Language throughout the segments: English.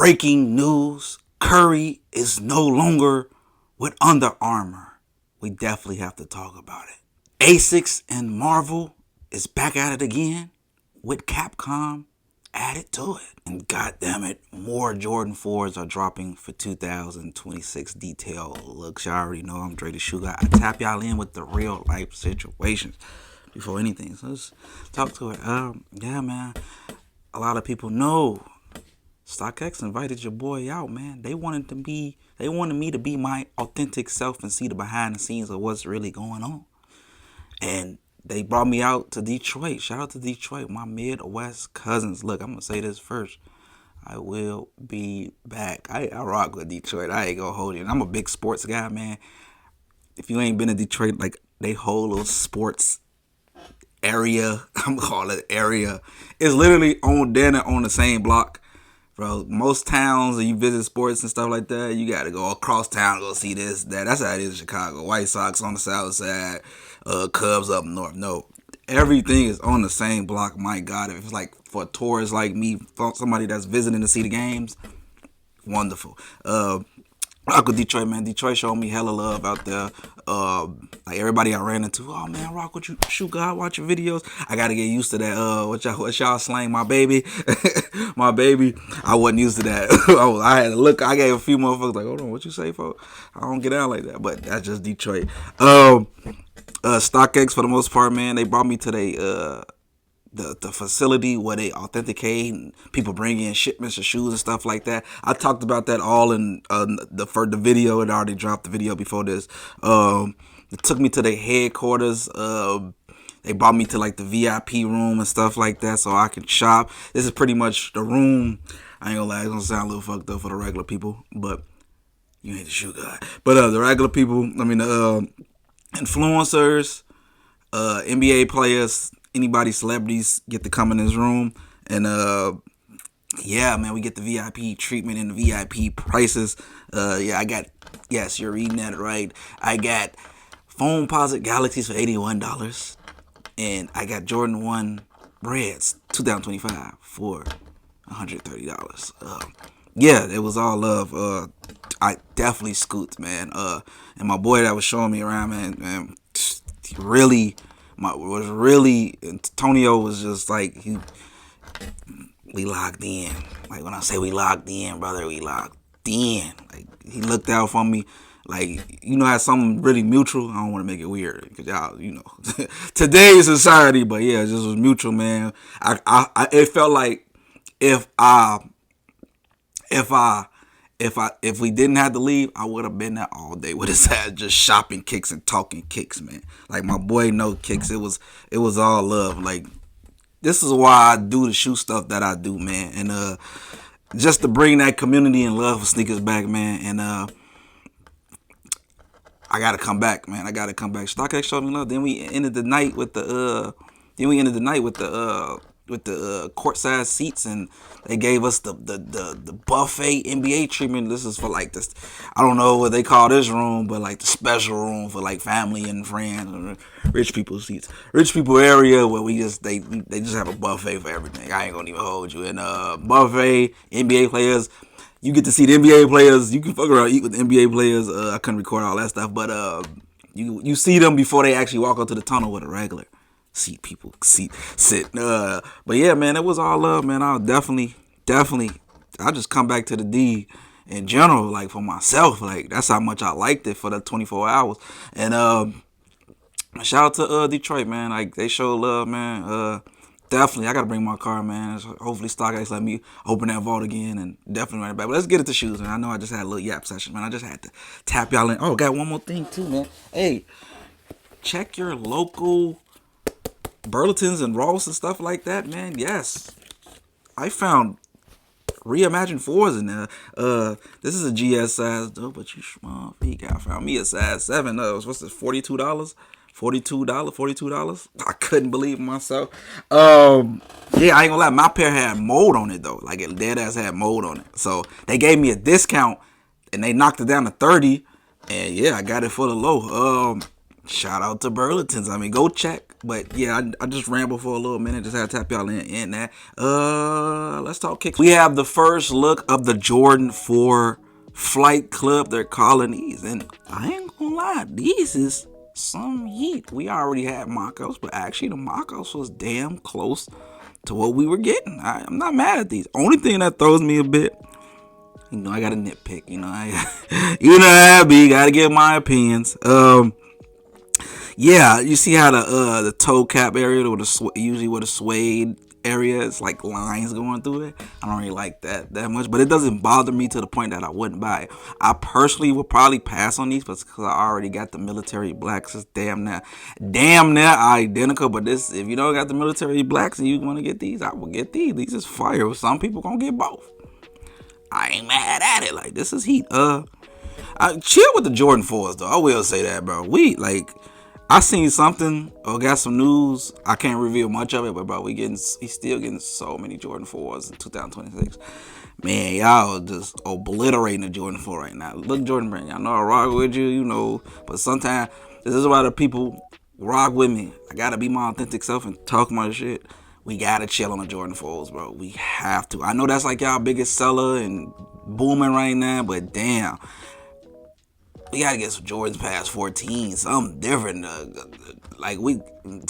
Breaking news, Curry is no longer with Under Armour. We definitely have to talk about it. Asics and Marvel is back at it again with Capcom added to it. And goddamn it, more Jordan 4s are dropping for 2026 detail looks. Y'all already know I'm Dre the Shoe Guy. I tap y'all in with the real life situations before anything. So let's talk to it. Yeah, man. A lot of people know StockX invited your boy out, man. They wanted me to be my authentic self and see the behind the scenes of what's really going on. And they brought me out to Detroit. Shout out to Detroit, my Midwest cousins. Look, I'm gonna say this first. I will be back. I rock with Detroit. I ain't gonna hold you. And I'm a big sports guy, man. If you ain't been to Detroit, like they whole little sports area, I'm gonna call it area. It's literally on the same block. Bro, most towns, and you visit sports and stuff like that, you got to go across town to go see this, that. That's how it is in Chicago. White Sox on the south side, Cubs up north. No, everything is on the same block. My God, if it's like for a tourist like me, for somebody that's visiting to see the games, wonderful. Rock with Detroit, man. Detroit showed me hella love out there. Like everybody I ran into, oh man, rock with you, shoot God, watch your videos. I gotta get used to that. What y'all slang, my baby, my baby. I wasn't used to that. I had to look. I gave a few motherfuckers like, hold on, what you say, folks? I don't get out like that, but that's just Detroit. StockX for the most part, man. They brought me to the facility where they authenticate and people bring in shipments of shoes and stuff like that. I talked about that all in the video. It already dropped the video before this. It took me to their headquarters. They brought me to like the VIP room and stuff like that so I could shop. This is pretty much the room. I ain't gonna lie, it's gonna sound a little fucked up for the regular people, but you ain't the shoe guy. But the regular people, I mean the influencers, NBA players, anybody, celebrities get to come in this room. And yeah, man, we get the VIP treatment and the VIP prices. Yes, you're reading that right. I got foam posit Galaxies for $81. And I got Jordan 1 Reds 2025 for $130. Yeah, it was all love. I definitely scooped, man. And my boy that was showing me around, man, Antonio was just like, we locked in. Like when I say we locked in, brother, we locked in. Like he looked out for me. Like, you know, had something really mutual. I don't want to make it weird because y'all, you know, today's society. But yeah, it just was mutual, man. It felt like if we didn't have to leave, I would have been there all day with his ass, just shopping kicks and talking kicks, man. Like my boy know kicks. It was all love. Like this is why I do the shoe stuff that I do, man. And just to bring that community and love for sneakers back, man. And I gotta come back, man. I gotta come back. StockX showed me love. Then we ended the night with the courtside seats, and they gave us the buffet NBA treatment. This is for like this, I don't know what they call this room, but like the special room for like family and friends, rich people seats, rich people area where they just have a buffet for everything. I ain't gonna even hold you. And buffet, NBA players, you get to see the NBA players. You can fuck around, eat with the NBA players. I couldn't record all that stuff, but you see them before they actually walk up to the tunnel with a regular sit. But yeah, man, it was all love, man. I'll definitely I'll just come back to the D in general, like for myself. Like that's how much I liked it for the 24 hours. And shout out to Detroit, man. Like they show love, man. Definitely, I gotta bring my car, man. Hopefully StockX let me open that vault again and definitely run it back. But let's get it to shoes, man. I know I just had a little yap session, man. I just had to tap y'all in. Oh, got one more thing too, man. Hey, check your local Burlingtons and Ross and stuff like that, man. Yes, I found reimagined 4s in there. This is a GS size though, but you small feet. I found me a size 7. What's this? $42. $42. I couldn't believe myself. Yeah, I ain't gonna lie. My pair had mold on it though. Like it dead ass had mold on it. So they gave me a discount and they knocked it down to 30. And yeah, I got it for the low. Shout out to Burlingtons. I mean, go check. But yeah, I just rambled for a little minute. Just had to tap y'all in that. Let's talk kicks. We have the first look of the Jordan 4 Flight Club. They're calling these, and I ain't gonna lie, these is some heat. We already had mock-ups, but actually the mock-ups was damn close to what we were getting. I'm not mad at these. Only thing that throws me a bit, I got a nitpick. I be gotta give my opinions. Yeah, you see how the toe cap area, usually with a suede area, it's like lines going through it. I don't really like that much, but it doesn't bother me to the point that I wouldn't buy it. I personally would probably pass on these because I already got the military blacks. It's damn near identical. But if you don't got the military blacks and you want to get these, I will get these. These is fire. Some people gonna get both. I ain't mad at it. Like, this is heat. I chill with the Jordan 4s though. I will say that, bro. I seen something or got some news. I can't reveal much of it, but bro, he's still getting so many Jordan 4s in 2026. Man, y'all just obliterating the Jordan 4 right now. Look, Jordan brand, y'all know I rock with you, but sometimes this is why the people rock with me. I gotta be my authentic self and talk my shit. We gotta chill on the Jordan 4s, bro. We have to. I know that's like y'all biggest seller and booming right now, but damn. We gotta get some Jordans past 14, something different.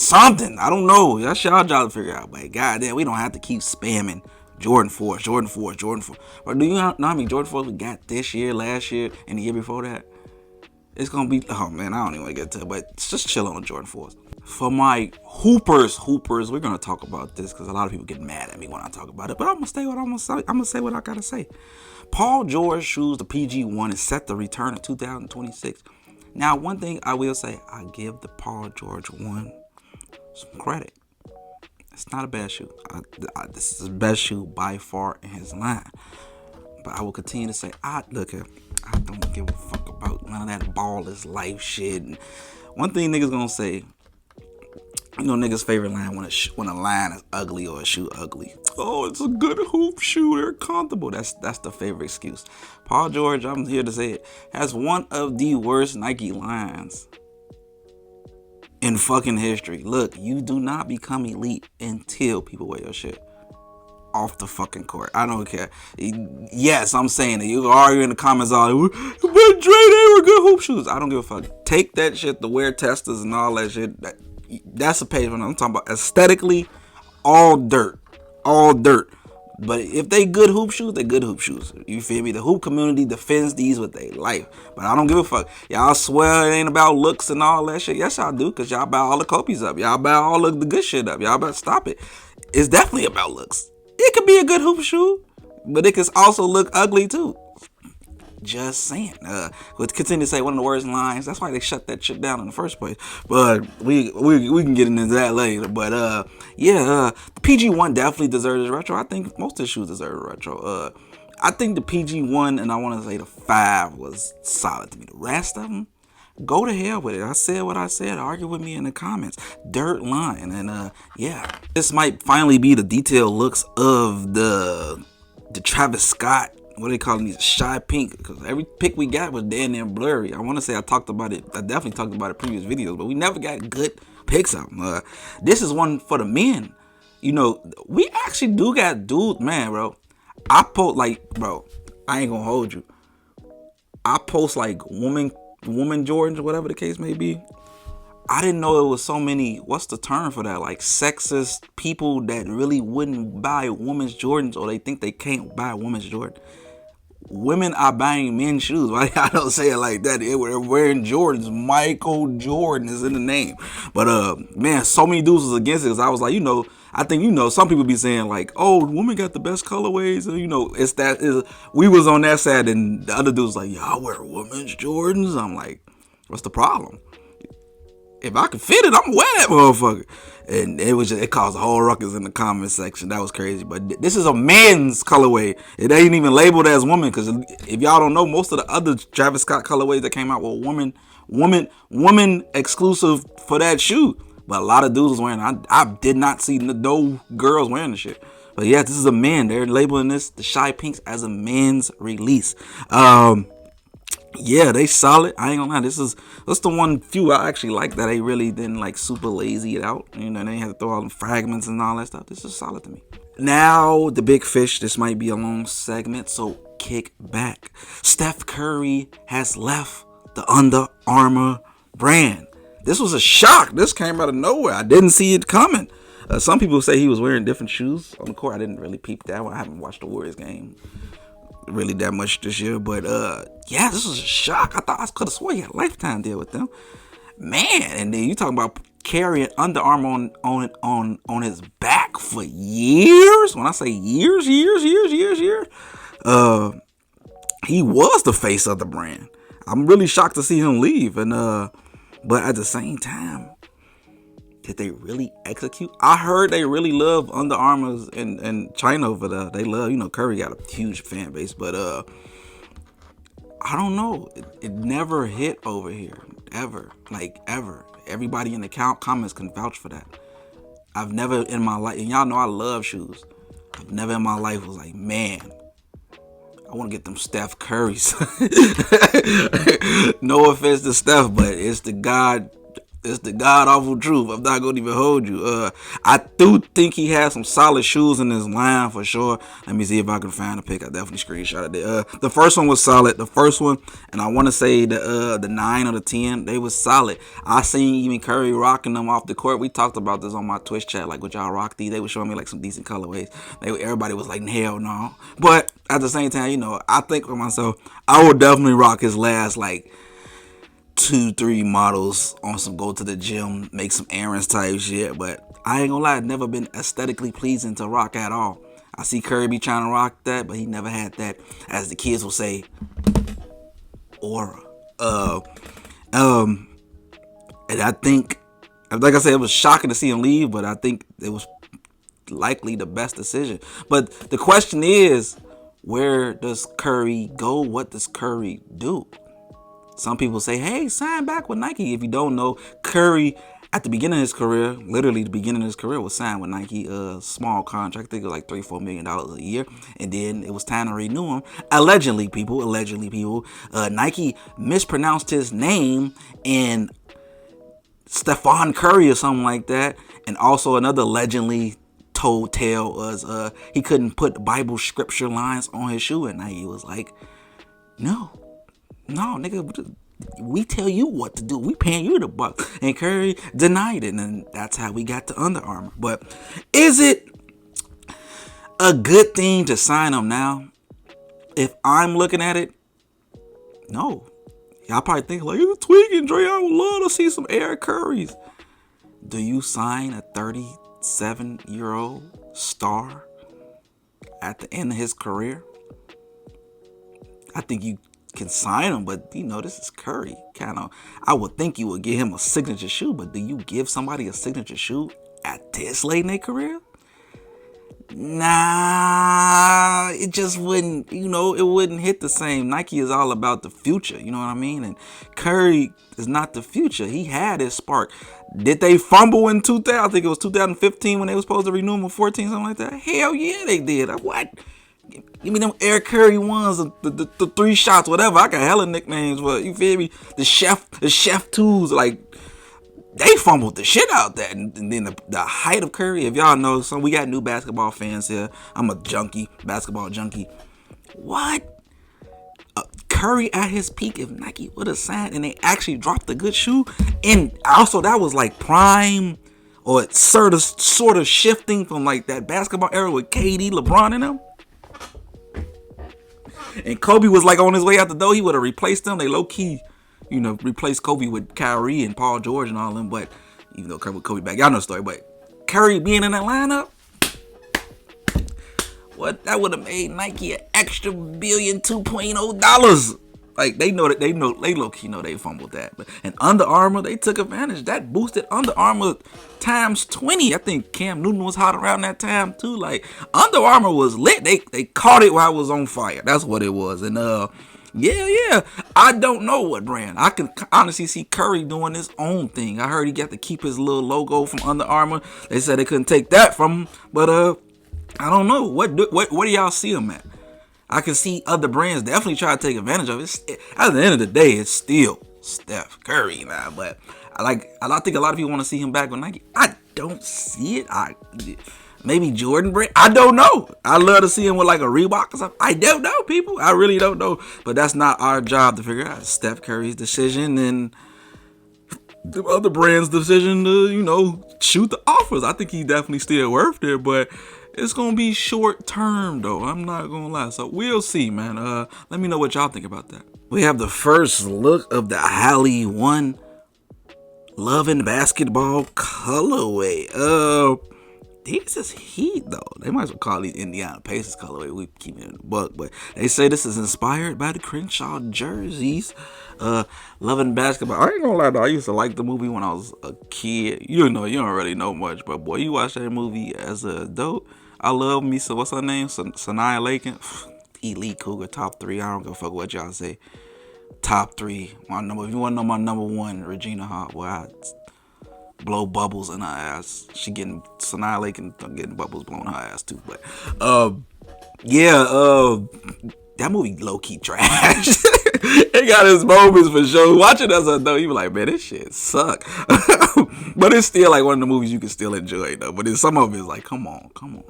Something. I don't know. That's y'all job to figure out. But goddamn, we don't have to keep spamming Jordan 4, Jordan 4, Jordan 4. But do you know how many Jordan 4s we got this year, last year, and the year before that? It's gonna be, oh man, I don't even want to get to it, but just chill on the Jordan 4s. For my hoopers, we're gonna talk about this because a lot of people get mad at me when I talk about it. But I'm gonna say what I gotta say. Paul George shoes, the PG1, is set to return in 2026. Now, one thing I will say, I give the Paul George 1 some credit. It's not a bad shoe. This is the best shoe by far in his line. But I will continue to say, I don't give a fuck about none of that ball is life shit. And one thing niggas gonna say, niggas' favorite line when a line is ugly or a shoe ugly. Oh, it's a good hoop shoe. They're comfortable. That's the favorite excuse. Paul George, I'm here to say it, has one of the worst Nike lines in fucking history. Look, you do not become elite until people wear your shit off the fucking court. I don't care. Yes, I'm saying that. You can argue in the comments all, but Dre, they were good hoop shoes. I don't give a fuck. Take that shit, the wear testers and all that shit. That's a page when I'm talking about aesthetically, all dirt. But if they good hoop shoes, they good hoop shoes. You feel me? The hoop community defends these with their life. But I don't give a fuck. Y'all swear it ain't about looks and all that shit. Yes, y'all do, because y'all buy all the copies up. Y'all buy all the good shit up. Y'all better stop it. It's definitely about looks. It could be a good hoop shoe, but it can also look ugly too. Just saying. We'll continue to say one of the worst lines. That's why they shut that shit down in the first place. But we can get into that later. But the PG1 definitely deserves a retro. I think most of the shoes deserve a retro. I think the PG1 and I want to say the 5 was solid to me. The rest of them, go to hell with it. I said what I said. Argue with me in the comments. Dirt line. And this might finally be the detailed looks of the Travis Scott. What are they calling these? Shy pink. Because every pic we got was damn near blurry. I want to say I talked about it. I definitely talked about it in previous videos, but we never got good pics of them. This is one for the men. We actually do got dudes, man, bro. I post I ain't gonna hold you. I post like woman Jordans or whatever the case may be. I didn't know it was so many, what's the term for that? Like sexist people that really wouldn't buy women's Jordans or they think they can't buy women's Jordan. Women are buying men's shoes. Why I don't say it like that? They're wearing Jordans. Michael Jordan is in the name. But man, so many dudes was against it. Cause I was like, I think some people be saying like, oh, women got the best colorways. And, we was on that side, and the other dudes like, y'all wear women's Jordans. I'm like, what's the problem? If I can fit it, I'm gonna wear that motherfucker. And it caused a whole ruckus in the comment section. That was crazy. But this is a man's colorway. It ain't even labeled as woman. Because if y'all don't know, most of the other Travis Scott colorways that came out were woman exclusive for that shoe. But a lot of dudes was wearing it. I did not see no girls wearing the shit. But yeah, this is a man. They're labeling this, the Shy Pinks, as a man's release. Yeah, they solid. I ain't gonna lie. That's the one few I actually like that they really didn't like super lazy it out. You know, they had to throw all them fragments and all that stuff. This is solid to me. Now the big fish. This might be a long segment, so kick back. Steph Curry has left the Under Armour brand. This was a shock. This came out of nowhere. I didn't see it coming. Some people say he was wearing different shoes on the court. I didn't really peep that one. I haven't watched the Warriors game really that much this year, but yeah, this was a shock. I thought I could have swore he had a lifetime deal with them, man. And then you talking about carrying Under Armour on his back for years. When I say years, he was the face of the brand. I'm really shocked to see him leave, and but at the same time, did they really execute? I heard they really love Under Armour's in China over there. They love, Curry got a huge fan base, but I don't know. It never hit over here, ever, like ever. Everybody in the comments can vouch for that. I've never in my life, and y'all know I love shoes. I've never in my life was like, man, I want to get them Steph Currys. No offense to Steph, but it's the God awful truth. I'm not gonna even hold you. I do think he has some solid shoes in his line for sure. Let me see if I can find a pic. I definitely screenshotted it. The first one was solid. The first one, and I want to say the 9 or the 10, they was solid. I seen even Curry rocking them off the court. We talked about this on my Twitch chat. Like, would y'all rock these? They were showing me like some decent colorways. Everybody was like, hell no. But at the same time, I think for myself, I would definitely rock his last like 2-3 models on some go to the gym, make some errands type shit. But I ain't gonna lie, it's never been aesthetically pleasing to rock at all. I see Curry be trying to rock that, but he never had that, as the kids will say, aura. And I think, like I said, it was shocking to see him leave, but I think it was likely the best decision. But the question is, where does Curry go? What does Curry do? Some people say, hey, sign back with Nike. If you don't know, Curry, at the beginning of his career, literally the beginning of his career, was signed with Nike, a small contract. I think it was like $3-4 million a year. And then it was time to renew him. Allegedly, people, Nike mispronounced his name in Stephon Curry or something like that. And also another allegedly told tale was he couldn't put Bible scripture lines on his shoe. And Nike was like, no, nigga, we tell you what to do. We paying you the buck. And Curry denied it, and that's how we got to Under Armour. But is it a good thing to sign him now? If I'm looking at it, no. Y'all probably think like, you're tweaking, Dre. I would love to see some Air Currys. Do you sign a 37-year-old star at the end of his career? I think you can sign him, but this is Curry. I would think you would give him a signature shoe, but do you give somebody a signature shoe at this late in their career? Nah, it just wouldn't, it wouldn't hit the same. Nike is all about the future, you know what I mean? And Curry is not the future. He had his spark. Did they fumble in 2000? I think it was 2015 when they were supposed to renew him in 14, something like that. Hell yeah, they did. What? Give me them Air Curry ones, the 3 shots, whatever. I got hella nicknames, but you feel me? The chef 2s, like, they fumbled the shit out that. And then the height of Curry, if y'all know, we got new basketball fans here. I'm a basketball junkie. What? Curry at his peak, if Nike would have signed and they actually dropped a good shoe, and also that was like prime or sort of shifting from like that basketball era with KD, LeBron and them. And Kobe was like on his way out the door. He would have replaced them. They low key, replaced Kobe with Kyrie and Paul George and all them. But even though Kobe back, y'all know the story. But Curry being in that lineup, that would have made Nike an extra $1 billion 2.0. Like they low key know they fumbled that. And Under Armour, they took advantage. That boosted Under Armour times 20. I think Cam Newton was hot around that time too. Like Under Armour was lit. They caught it while it was on fire. That's what it was. And yeah. I don't know what brand. I can honestly see Curry doing his own thing. I heard he got to keep his little logo from Under Armour. They said they couldn't take that from him. But I don't know. What do y'all see him at? I can see other brands definitely try to take advantage of it. At the end of the day, it's still Steph Curry now. But I think a lot of people want to see him back with Nike. I don't see it. Maybe Jordan brand. I don't know. I love to see him with like a Reebok or something. I don't know, people. I really don't know. But that's not our job to figure out. Steph Curry's decision and the other brand's decision to, shoot the offers. I think he's definitely still worth it, but it's going to be short term, though. I'm not going to lie. So we'll see, man. Let me know what y'all think about that. We have the first look of the Halley 1 Love and Basketball colorway. This is heat, though. They might as well call these Indiana Pacers colorway. We keep it in the buck, but they say this is inspired by the Crenshaw jerseys. Love and Basketball. I ain't gonna lie, though. I used to like the movie when I was a kid. You don't really know much, but boy, you watch that movie as an adult. I love me. So what's her name? Sanaya Lakin. Elite Cougar, top 3. I don't give a fuck what y'all say. Top 3. If you want to know my number 1, Regina Hart. Well, I blow bubbles in her ass. Sanaya Lakin getting bubbles blown in her ass too. But that movie low key trash. It got its moments for sure. Watching as a though, you be like, man, this shit suck. But it's still like one of the movies you can still enjoy though. But some of it is like, come on, dog.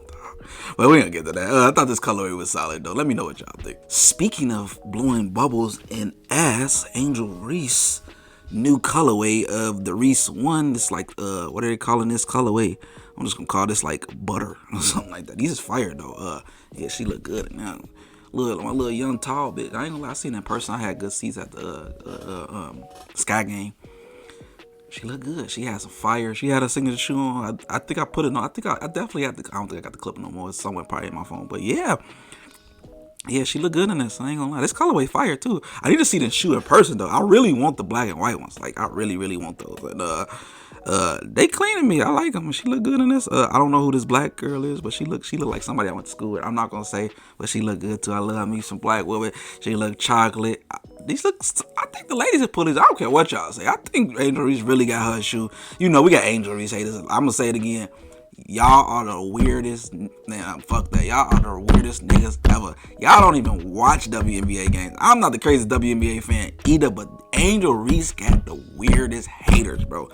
But we ain't gonna get to that. I thought this colorway was solid though. Let me know what y'all think. Speaking of blowing bubbles in ass, Angel Reese new colorway of the Reese 1. It's like what are they calling this colorway? I'm just gonna call this like butter or something like that. These is fire though. Yeah, she look good now. My little young tall bitch. I ain't gonna lie, I seen that person. I had good seats at the Sky Game. She looked good. She had some fire. She had a signature shoe on. I think I put it on. I definitely had I don't think I got the clip no more. It's somewhere probably in my phone. But yeah, she looked good in this. I ain't gonna lie. This colorway fire too. I need to see the shoe in person though. I really want the black and white ones. Like I really, really want those. And they cleaning me. I like them. She look good in this. I don't know who this black girl is, but she look like somebody I went to school with. I'm not gonna say, but she look good too. I love me some black women. She look chocolate. I think the ladies have put these. I don't care what y'all say. I think Angel Reese really got her shoe. We got Angel Reese haters. I'm gonna say it again. Y'all are the weirdest. Man, fuck that. Y'all are the weirdest niggas ever. Y'all don't even watch WNBA games. I'm not the craziest WNBA fan either, but Angel Reese got the weirdest haters, bro.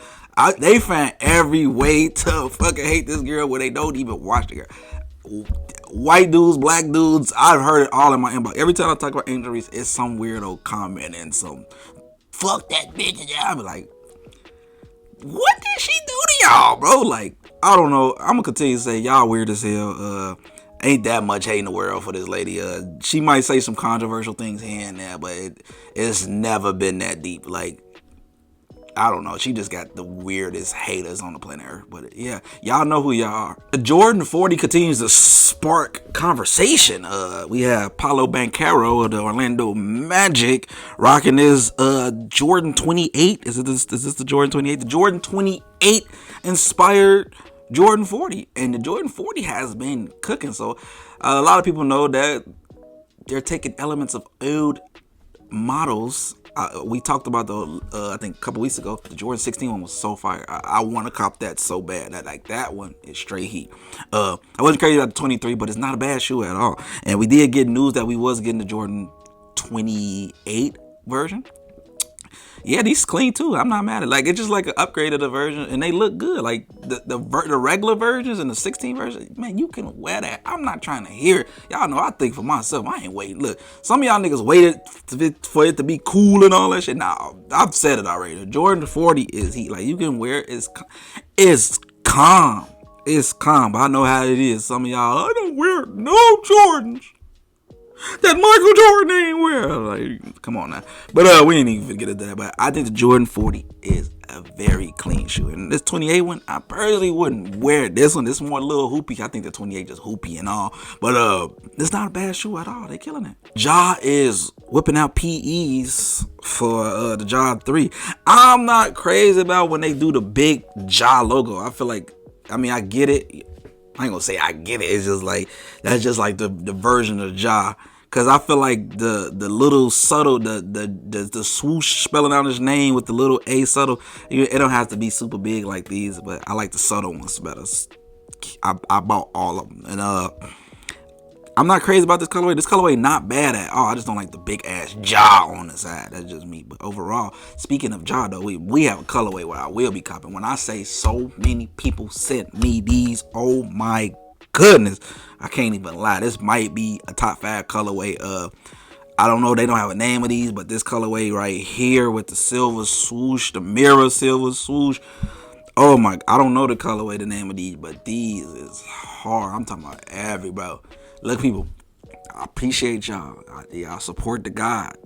They find every way to fucking hate this girl where they don't even watch the girl. White dudes, black dudes, I've heard it all in my inbox. Every time I talk about Angel Reese, it's some weirdo comment and some fuck that bitch. I be like, what did she do to y'all, bro? Like, I don't know. I'm gonna continue to say y'all weird as hell. Ain't that much hate in the world for this lady. She might say some controversial things here and there, but it's never been that deep. Like, I don't know. She just got the weirdest haters on the planet Earth. But yeah, y'all know who y'all are. The Jordan 40 continues to spark conversation. We have Paolo Banchero of the Orlando Magic rocking his Jordan 28. Is this the Jordan 28? The Jordan 28 inspired Jordan 40. And the Jordan 40 has been cooking. So a lot of people know that they're taking elements of old models. We talked about I think a couple weeks ago, the Jordan 16 one was so fire. I want to cop that so bad. That one is straight heat. I wasn't crazy about the 23, but it's not a bad shoe at all. And we did get news that we was getting the Jordan 28 version. Yeah, these clean too. I'm not mad at it. Like, it's just like an upgrade of the version, and they look good. Like the regular versions and the 16 version, man, you can wear that. I'm not trying to hear it. Y'all know I think for myself. I ain't waiting. Look, some of y'all niggas waited for it to be cool and all that shit. Nah, I've said it already. The Jordan 40 is heat. Like, you can wear it. It's calm. It's calm. But I know how it is. Some of y'all, I don't wear no Jordans that Michael Jordan ain't wear. Like, come on now. But we ain't even get into that. But I think the Jordan 40 is a very clean shoe. And this 28 one, I personally wouldn't wear this one. This more a little hoopy. I think the 28 just hoopy and all. But it's not a bad shoe at all. They killing it. Ja is whipping out PEs for the Ja 3. I'm not crazy about when they do the big Ja logo. I feel like, I get it. I ain't gonna say I get it. It's just like, that's just like the version of Ja. Cause I feel like the little subtle, the swoosh spelling out his name with the little A subtle, it don't have to be super big like these, but I like the subtle ones better. I bought all of them, and I'm not crazy about this colorway. This colorway not bad at all. I just don't like the big ass jaw on the side. That's just me. But overall, speaking of jaw though, we have a colorway where I will be copping. When I say so many people sent me these, oh my goodness, I can't even lie. This might be a top 5 colorway. I don't know. They don't have a name of these, but this colorway right here with the silver swoosh, the mirror silver swoosh. Oh my! I don't know the colorway, the name of these, but these is hard. I'm talking about everybody. Look, people, I appreciate y'all. Y'all support the God.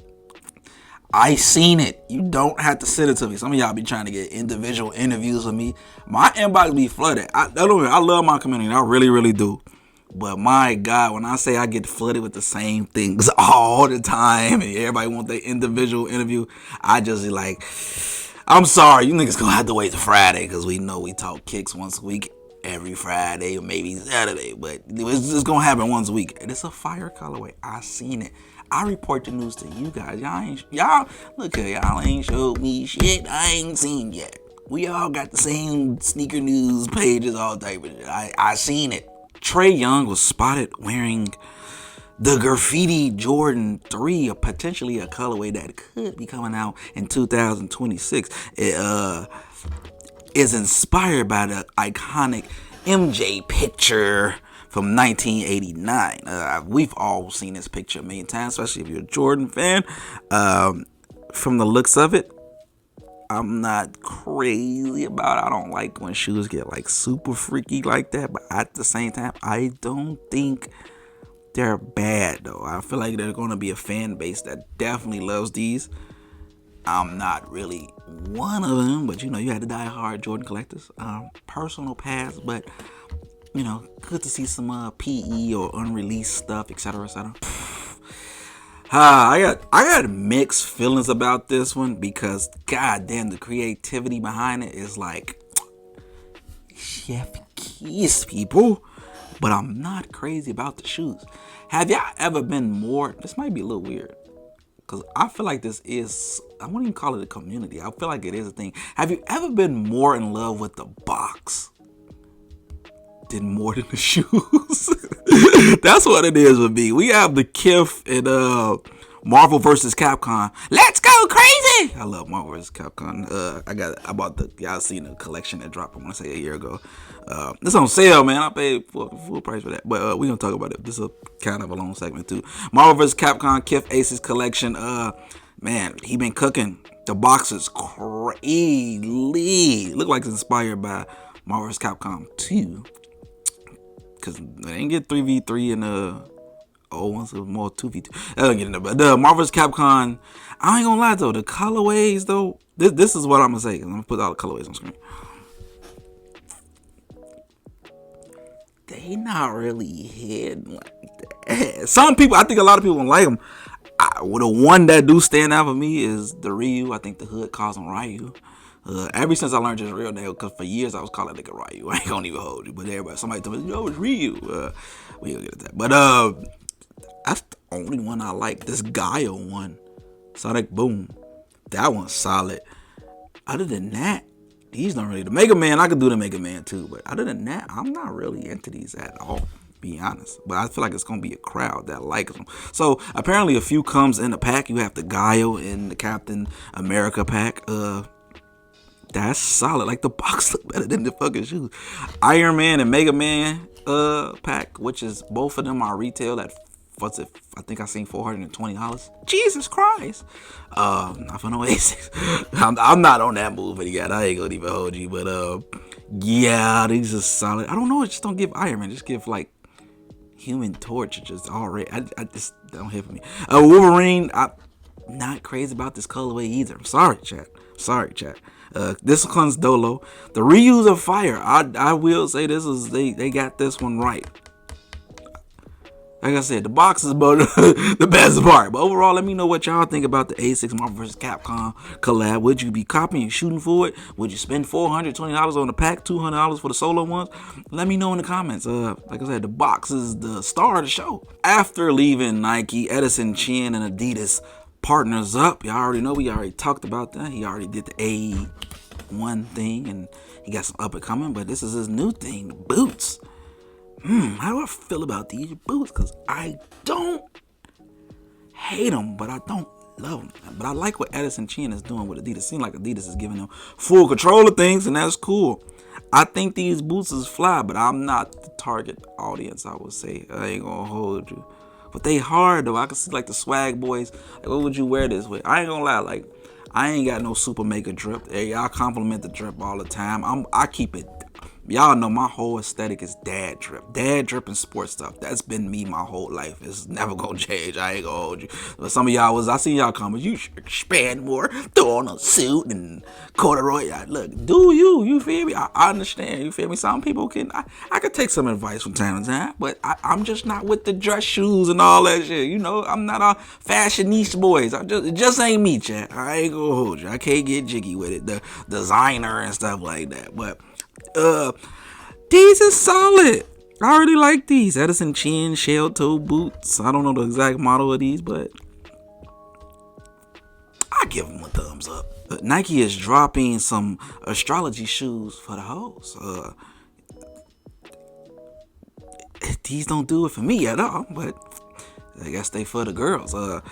I seen it. You don't have to send it to me. Some of y'all be trying to get individual interviews with me. My inbox be flooded. I love my community. I really, really do. But my God, when I say I get flooded with the same things all the time and everybody want their individual interview, I just be like, I'm sorry, you niggas gonna have to wait till Friday because we know we talk kicks once a week. Every Friday or maybe Saturday, but it's just gonna happen once a week. And it's a fire colorway. I seen it. I report the news to you guys. Y'all look here. Y'all ain't showed me shit I ain't seen yet. We all got the same sneaker news pages, all type of shit. I seen it. Trae Young was spotted wearing the graffiti Jordan 3, potentially a colorway that could be coming out in 2026. It is inspired by the iconic MJ picture from 1989. We've all seen this picture many times, especially if you're a Jordan fan. From the looks of it, I'm not crazy about it. I don't like when shoes get like super freaky like that, but at the same time, I don't think they're bad though. I feel like there's going to be a fan base that definitely loves these. I'm not really one of them, but you had to die hard Jordan collectors. Personal pass, but good to see some PE or unreleased stuff, etc., etc. I got mixed feelings about this one because goddamn, the creativity behind it is like chef kiss, people. But I'm not crazy about the shoes. Have y'all ever been more? This might be a little weird. Because I feel like this is, I wouldn't even call it a community. I feel like it is a thing. Have you ever been more in love with the box than more than the shoes? That's what it is with me. We have the Kith and Marvel vs. Capcom. Let's go crazy! I love Marvel vs. Capcom. I bought y'all seen the collection that dropped, I want to say a year ago. It's on sale, man. I paid full price for that. But we're going to talk about it. This is kind of a long segment, too. Marvel vs. Capcom Kith Aces collection. Man, he been cooking. The box is crazy. Look like it's inspired by Marvel vs. Capcom 2. Because they didn't get 3v3 and old ones, so more 2v2. I don't get into but the Marvel vs. Capcom, I ain't gonna lie, though. The colorways, though. This is what I'm going to say. I'm going to put all the colorways on screen. They not really hidden like that. Some people, I think a lot of people don't like them. The one that do stand out for me is the Ryu. I think the hood calls him Ryu. Ever since I learned his real name, because for years I was calling it like a Ryu. I ain't gonna even hold you, but somebody told me, it's Ryu. We gonna get at that. But that's the only one I like. This Gaia one, Sonic Boom, that one's solid. Other than that, these don't really. The Mega Man, I could do the Mega Man too, but other than that, I'm not really into these at all, be honest. But I feel like it's gonna be a crowd that likes them. So apparently, a few comes in the pack. You have the Gaia in the Captain America pack. That's solid. Like the box look better than the fucking shoes. Iron Man and Mega Man pack, which is both of them are retail at what's it? I think I seen $420. Jesus Christ. Not for no Asics. I'm not on that move yet. I ain't gonna even hold you. But yeah, these are solid. I don't know. Just don't give Iron Man. Just give like Human Torch. Just already. I just don't hit for me. Wolverine. I'm not crazy about this colorway either. I'm sorry, chat. This one's Dolo. The reuse of fire. I will say this is they got this one right. Like I said, the box is about the best part. But overall, let me know what y'all think about the A6 Marvel vs. Capcom collab. Would you be copying and shooting for it? Would you spend $420 on the pack, $200 for the solo ones? Let me know in the comments. Like I said, the box is the star of the show. After leaving Nike, Edison Chen and Adidas partners up. Y'all already know, we already talked about that. He already did the A1 thing and he got some up and coming, but this is his new thing, the boots. How do I feel about these boots? Because I don't hate them, but I don't love them. But I like what Edison Chin is doing with Adidas. Seems like Adidas is giving them full control of things, and that's cool. I think these boots is fly, but I'm not the target audience, I would say. I ain't gonna hold you. But they hard though. I can see like the swag boys. Like, what would you wear this with? I ain't gonna lie, like I ain't got no super mega drip. Hey, y'all compliment the drip all the time. I keep it. Y'all know my whole aesthetic is dad drip and sports stuff. That's been me my whole life. It's never gonna change. I ain't gonna hold you. But some of y'all I see y'all comments. You should expand more, throw on a suit and corduroy. Look, do you feel me? I understand. You feel me? Some people I could take some advice from time to time, but I'm just not with the dress shoes and all that shit. You know, I'm not a fashionista boys. It just ain't me, chat. I ain't gonna hold you. I can't get jiggy with it. The designer and stuff like that, but. These is solid. I already like these Edison Chin shell toe boots. I don't know the exact model of these, but I give them a thumbs up. Nike is dropping some Astrology shoes for the hoes. These don't do it for me at all, but I guess they for the girls. I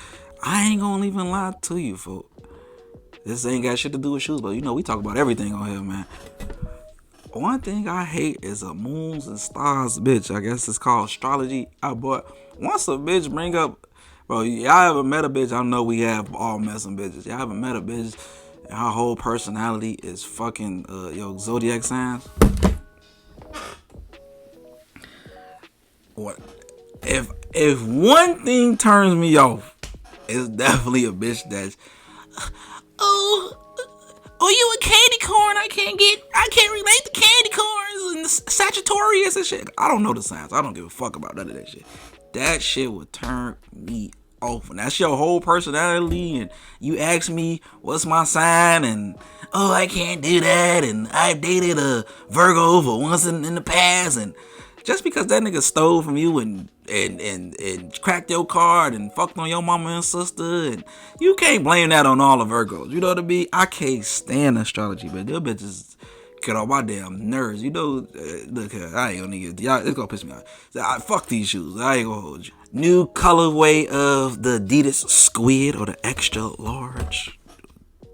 ain't gonna even lie to you, folks. This ain't got shit to do with shoes, but you know we talk about everything on here, man. One thing I hate is a moons and stars bitch. I guess it's called Astrology. But once a bitch bring up, bro, y'all ever met a bitch? I know we have all met some bitches. Y'all ever met a bitch and her whole personality is fucking zodiac signs? What? If one thing turns me off, it's definitely a bitch that's oh, you a candy corn? I can't relate to candy corns and the Sagittarius and shit. I don't know the signs. I don't give a fuck about none of that shit. That shit would turn me off. And that's your whole personality. And you ask me what's my sign, and I can't do that. And I dated a Virgo for once in the past, and just because that nigga stole from you and cracked your card and fucked on your mama and sister, and you can't blame that on all the Virgos. You know what I mean? I can't stand astrology, but them bitches get on my damn nerves. You know, look, I ain't gonna get y'all. It's gonna piss me off. Fuck these shoes. I ain't gonna hold you. New colorway of the Adidas Squid, or the extra large.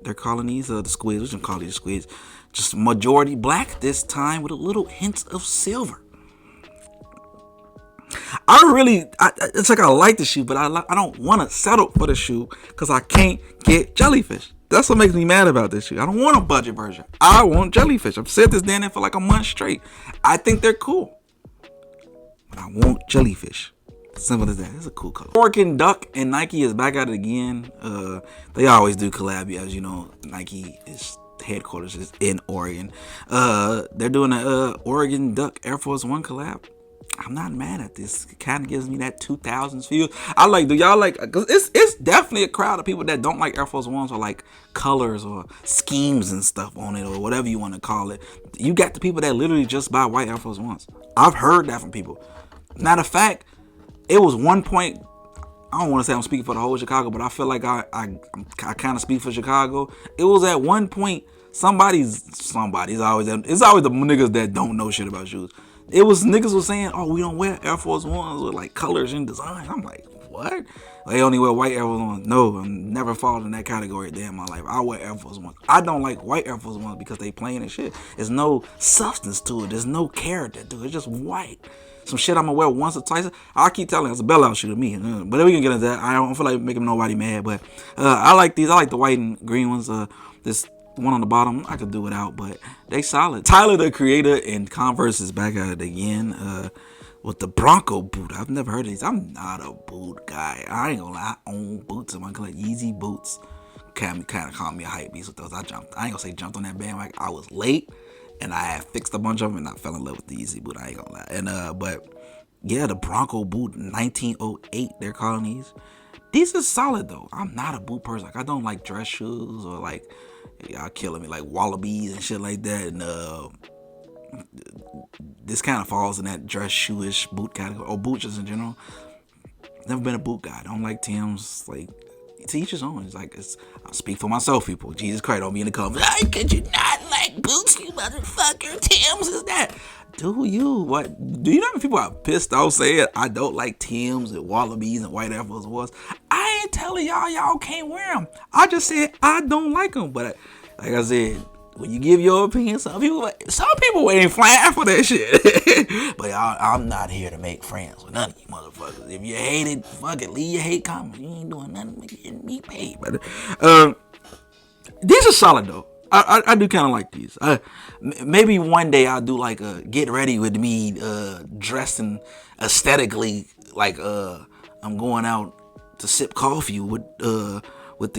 They're calling these the squids. We should call these squids. Just majority black this time with a little hint of silver. It's like I like the shoe, but I don't want to settle for the shoe because I can't get jellyfish. That's what makes me mad about this shoe. I don't want a budget version. I want jellyfish. I've said this damn thing for like a month straight. I think they're cool, but I want jellyfish. Simple as that. It's a cool color. Oregon Duck and Nike is back at it again. They always do collab, as you know. Nike is headquarters is in Oregon. They're doing a Oregon Duck Air Force One collab. I'm not mad at this. It kind of gives me that 2000s feel. Do y'all like, cause it's definitely a crowd of people that don't like Air Force Ones or like colors or schemes and stuff on it or whatever you want to call it. You got the people that literally just buy white Air Force Ones. I've heard that from people. Matter of fact, it was one point, I don't want to say I'm speaking for the whole Chicago, but I feel like I kind of speak for Chicago. It was at one point, it's always the niggas that don't know shit about shoes. It was niggas was saying, oh, we don't wear Air Force Ones with like colors and design. I'm like, what? They only wear white Air Force Ones. No, I'm never fallen in that category a day in my life. I wear Air Force Ones. I don't like white Air Force Ones because they plain and shit. There's no substance to it. There's no character to it. It's just white. Some shit I'm gonna wear once or twice. I keep telling you, it's a bailout shoe to me. But we can get into that. I don't feel like making nobody mad. But I like these. I like the white and green ones. This one on the bottom, I could do without, but they solid. Tyler, the creator, and Converse is back at it again with the Bronco boot. I've never heard of these. I'm not a boot guy. I ain't gonna lie. I own boots in my collection. Yeezy boots. Kind of called me a hype beast with those. I ain't gonna say jumped on that bandwagon. I was late, and I had fixed a bunch of them, and I fell in love with the Yeezy boot. I ain't gonna lie. And but yeah, the Bronco boot, 1908. They're calling these. These are solid though. I'm not a boot person. Like I don't like dress shoes or like. Y'all killing me like wallabies and shit like that, and this kind of falls in that dress shoe-ish boot category, or boots just in general. Never been a boot guy. I don't like Tim's. Like To each his own. It's like, I speak for myself, people. Jesus Christ, don't be in the comments. Hey, could you not like boots, you motherfucker? Tim's is that. Do you? What? Do you know how many people are pissed off saying I don't like Tim's and Wallabies and White Air Force Ones? I ain't telling y'all can't wear them. I just said I don't like them. But like I said, when you give your opinion, some people ain't flying for that shit. But I'm not here to make friends with none of you motherfuckers. If you hate it, fuck it, leave your hate comment. You ain't doing nothing to get me paid. But these are solid though. I do kind of like these. Maybe one day I'll do like a get ready with me, dressing aesthetically like I'm going out to sip coffee with the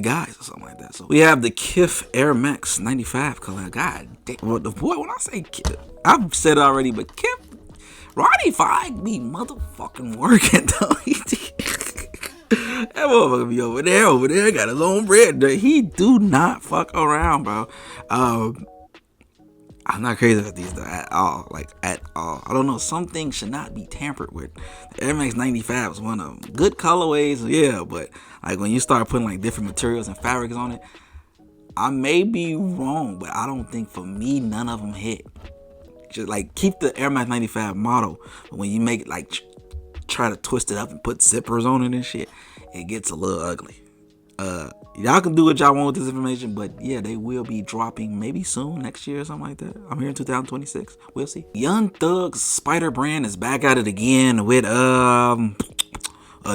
guys or something like that. So we have the Kith Air Max 95 color. God damn, boy, when I say Kith, I've said it already, but Kith, Ronnie Fieg be motherfucking working though. That motherfucker be over there, got his own bread. He do not fuck around, bro. I'm not crazy about these though, at all. I don't know. Some things should not be tampered with. The Air Max 95 is one of them. Good colorways, yeah, but like when you start putting like different materials and fabrics on it, I may be wrong, but I don't think for me none of them hit. Just like keep the Air Max 95 model, but when you make it like try to twist it up and put zippers on it and shit, it gets a little ugly. Y'all can do what y'all want with this information, but yeah, they will be dropping maybe soon, next year or something like that. I'm here in 2026. We'll see. Young Thug's Spider brand is back at it again with a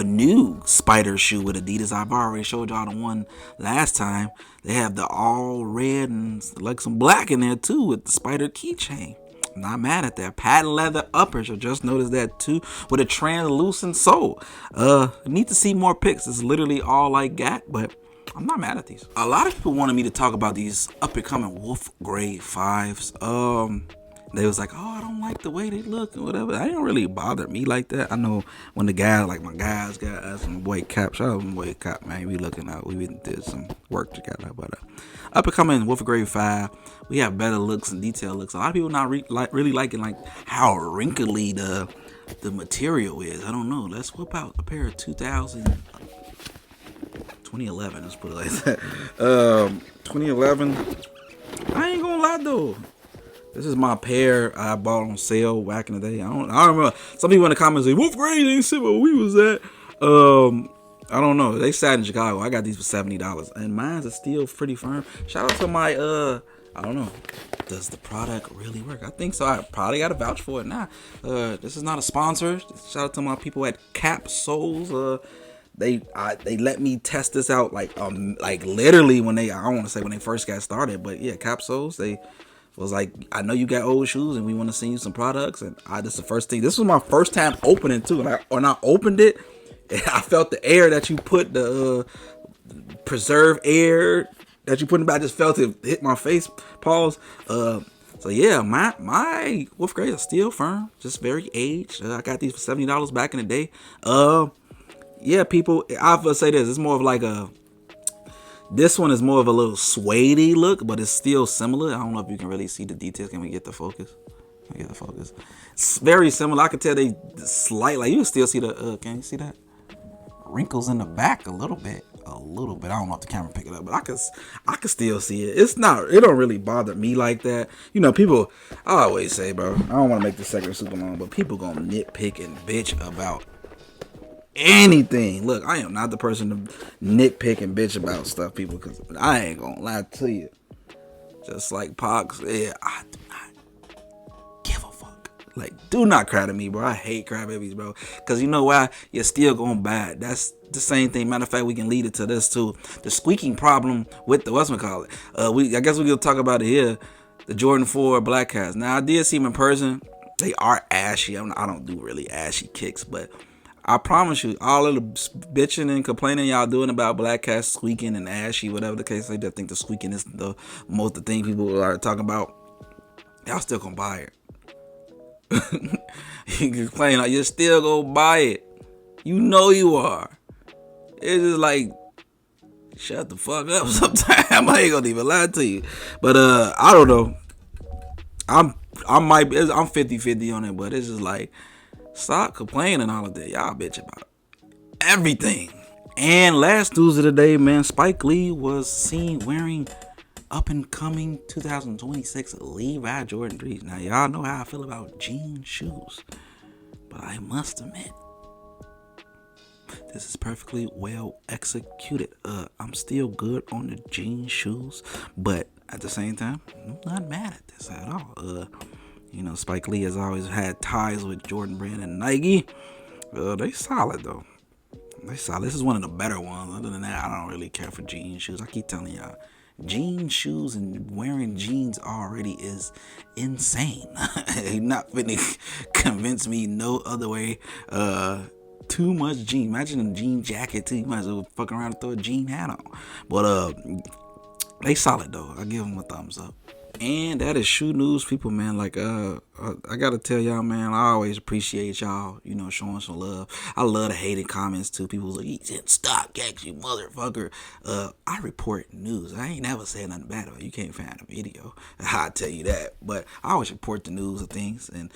new Spider shoe with Adidas. I've already showed y'all the one last time. They have the all red and like some black in there too with the Spider keychain. Not mad at that. Patent leather uppers. You'll just notice that too with a translucent sole. Need to see more pics. It's literally all I got, but I'm not mad at these. A lot of people wanted me to talk about these up and coming Wolf Grade 5s. They was like, oh, I don't like the way they look and whatever. They don't really bother me like that. I know when the guys, like my guys got us some boy Cap. Shout out to my boy Cap, man. We looking out. We did some work together. But up and coming Wolf Grade 5, we have better looks and detailed looks. A lot of people not really liking like how wrinkly the material is. I don't know. Let's whip out a pair of 2011. Let's put it like that. 2011. I ain't gonna lie though. This is my pair I bought on sale back in the day. I don't remember. Some people in the comments say, Wolf Grade ain't shit where we was at. I don't know. They sat in Chicago. I got these for $70. And mine is still pretty firm. Shout out to my, I don't know. Does the product really work? I think so. I probably got to vouch for it now. This is not a sponsor. Shout out to my people at Cap Soles. They let me test this out like literally when I don't want to say when they first got started, but yeah, Cap Soles, they was like, I know you got old shoes and we want to send you some products, and this is the first thing. This was my first time opening too, and when I opened it, I felt the air that you put, the preserved air that you put in the back. I just felt it hit my face. Pause. So yeah, my Wolf Grade is still firm, just very aged. I got these for $70 back in the day. Yeah, people, I'll say this. It's more of like this one is more of a little suede-y look, but it's still similar. I don't know if you can really see the details. Can we get the focus? It's very similar. I can tell they slight, like you can still see the, can you see that? Wrinkles in the back a little bit. I don't know if the camera pick it up, but I can still see it. It don't really bother me like that. You know, people, I always say, bro, I don't want to make this segment super long, but people gonna nitpick and bitch about anything. Look, I am not the person to nitpick and bitch about stuff, people, because I ain't gonna lie to you. Just like Pox, yeah, I do not give a fuck. Like, do not cry to me, bro. I hate crybabies, bro. Because you know why? You're still gonna buy it. That's the same thing. Matter of fact, we can lead it to this too. The squeaking problem with the, I guess we can talk about it here. The Jordan 4 Black Cats. Now, I did see them in person. They are ashy. I don't do really ashy kicks, but I promise you, all of the bitching and complaining y'all doing about Black Cats squeaking and ashy, whatever the case, I think the squeaking is the thing people are talking about. Y'all still gonna buy it. You complain like you're still gonna buy it. You know you are. It's just like, shut the fuck up sometimes. I ain't gonna even lie to you. But I don't know. I'm 50-50 on it, but it's just like, stop complaining all of that. Y'all bitch about everything. And last news of the day, man, Spike Lee was seen wearing up and coming 2026 Levi Jordan 3s. Now, y'all know how I feel about jean shoes, but I must admit, this is perfectly well executed. I'm still good on the jean shoes, but at the same time, I'm not mad at this at all. Spike Lee has always had ties with Jordan Brand and Nike. They solid though. They solid. This is one of the better ones. Other than that, I don't really care for jean shoes. I keep telling y'all, jean shoes and wearing jeans already is insane. You're not finna convince me no other way. Too much jean. Imagine a jean jacket too. You might as well fuck around and throw a jean hat on. But they solid though. I give them a thumbs up. And that is shoe news, people, man. Like, I gotta tell y'all, man, I always appreciate y'all, showing some love. I love the hated comments, too. People like, he's in StockX, you motherfucker. I report news. I ain't never said nothing bad about it. You can't find a video. I'll tell you that. But I always report the news of things. And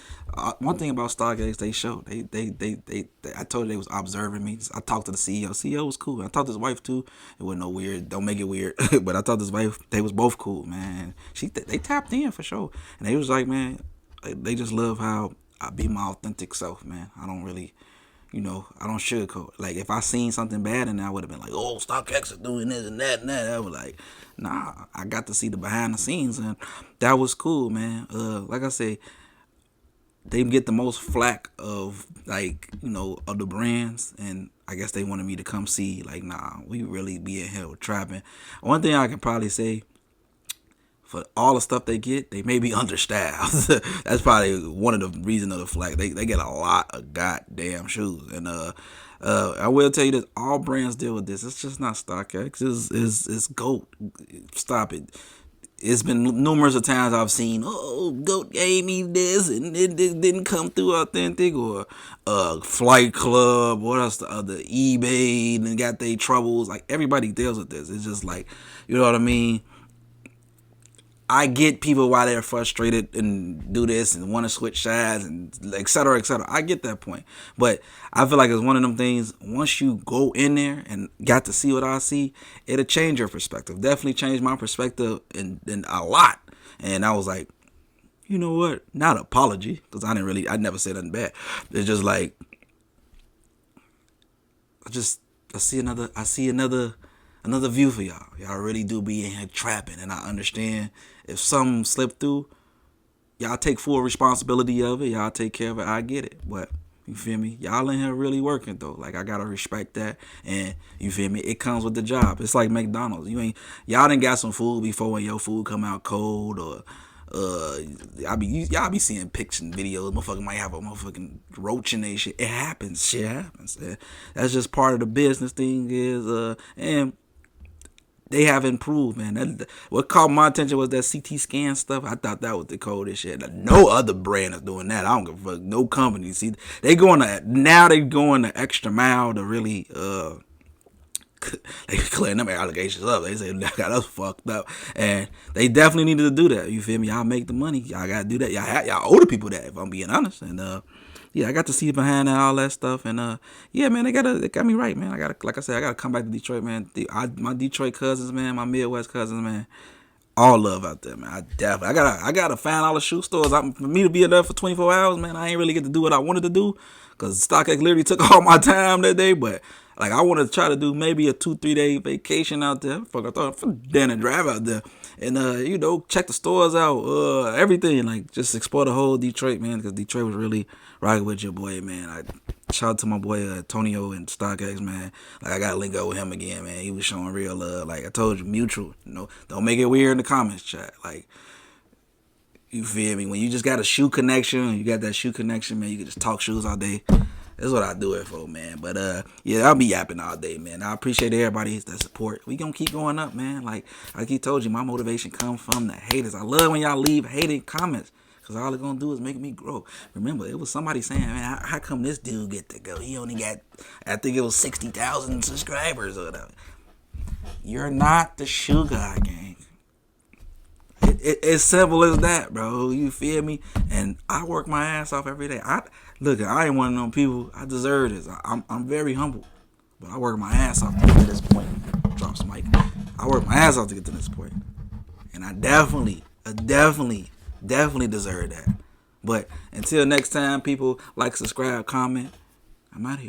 one thing about StockX, they show. I told you they was observing me. I talked to the CEO. CEO was cool. I talked to his wife, too. It wasn't no weird. Don't make it weird. But I talked to his wife. They was both cool, man. They tapped in for sure. And they was like, man, they just love how I be my authentic self, man. I don't really, I don't sugarcoat. Like, if I seen something bad and I would have been like, oh, StockX is doing this and that and that. I was like, nah, I got to see the behind the scenes and that was cool, man. Like I say, they get the most flack of, like, of the brands. And I guess they wanted me to come see, like, nah, we really be in here with trapping. One thing I can probably say, for all the stuff they get, they may be understaffed. That's probably one of the reasons of the flag. They get a lot of goddamn shoes. And I will tell you this, all brands deal with this. It's just not StockX. It's GOAT. Stop it. It's been numerous of times I've seen, GOAT gave me this and it didn't come through authentic, or Flight Club, what else, the eBay, and got their troubles. Like, everybody deals with this. It's just like, you know what I mean? I get people why they're frustrated and do this and want to switch sides and et cetera, et cetera. I get that point. But I feel like it's one of them things, once you go in there and got to see what I see, it'll change your perspective. Definitely changed my perspective in a lot. And I was like, you know what? Not an apology, because I never said nothing bad. It's just like, I see another view for y'all. Y'all really do be in here trapping, and I understand if something slipped through, y'all take full responsibility of it. Y'all take care of it. I get it, but you feel me? Y'all in here really working though. Like, I gotta respect that, and you feel me? It comes with the job. It's like McDonald's. Y'all done got some food before when your food come out cold, or y'all be seeing pictures and videos. Motherfucker might have a motherfucking roach in their shit. It happens. Shit happens. That's just part of the business thing. And they have improved, man. What caught my attention was that CT scan stuff. I thought that was the coldest shit. No other brand is doing that. I don't give a fuck. No company. See, they going the extra mile to really they clearing them allegations up. They say that got us fucked up, and they definitely needed to do that. You feel me? Y'all make the money. Y'all gotta do that. Y'all owe the people that, if I'm being honest. And yeah, I got to see behind that, all that stuff, and yeah, man, they got me right, man. I gotta come back to Detroit, man. My Detroit cousins, man, my Midwest cousins, man, all love out there, man. I gotta find all the shoe stores. For me to be there for 24 hours, man, I ain't really get to do what I wanted to do, because StockX literally took all my time that day. But like, I wanted to try to do maybe a 2-3 day vacation out there. Fuck, I thought for damn drive out there. And, check the stores out, everything. Like, just explore the whole Detroit, man, because Detroit was really rocking with your boy, man. Shout out to my boy Antonio and StockX, man. Like, I got to link up with him again, man. He was showing real love. Like I told you, mutual. Don't make it weird in the comments, chat. Like, you feel me? When you just got a shoe connection, you got that shoe connection, man, you can just talk shoes all day. That's what I do it for, man. But yeah, I'll be yapping all day, man. I appreciate everybody that support. We gonna keep going up, man. Like I keep told you, my motivation comes from the haters. I love when y'all leave hating comments, because all it's gonna do is make me grow. Remember, it was somebody saying, man, how come this dude get to go? He only got, I think it was 60,000 subscribers or whatever. You're not the shoe guy, gang. It's simple as that, bro. You feel me? And I work my ass off every day. Look, I ain't one of them people. I deserve this. I'm very humble. But I worked my ass off to get to this point. Drops mic. I worked my ass off to get to this point. And I definitely deserve that. But until next time, people, like, subscribe, comment. I'm out of here.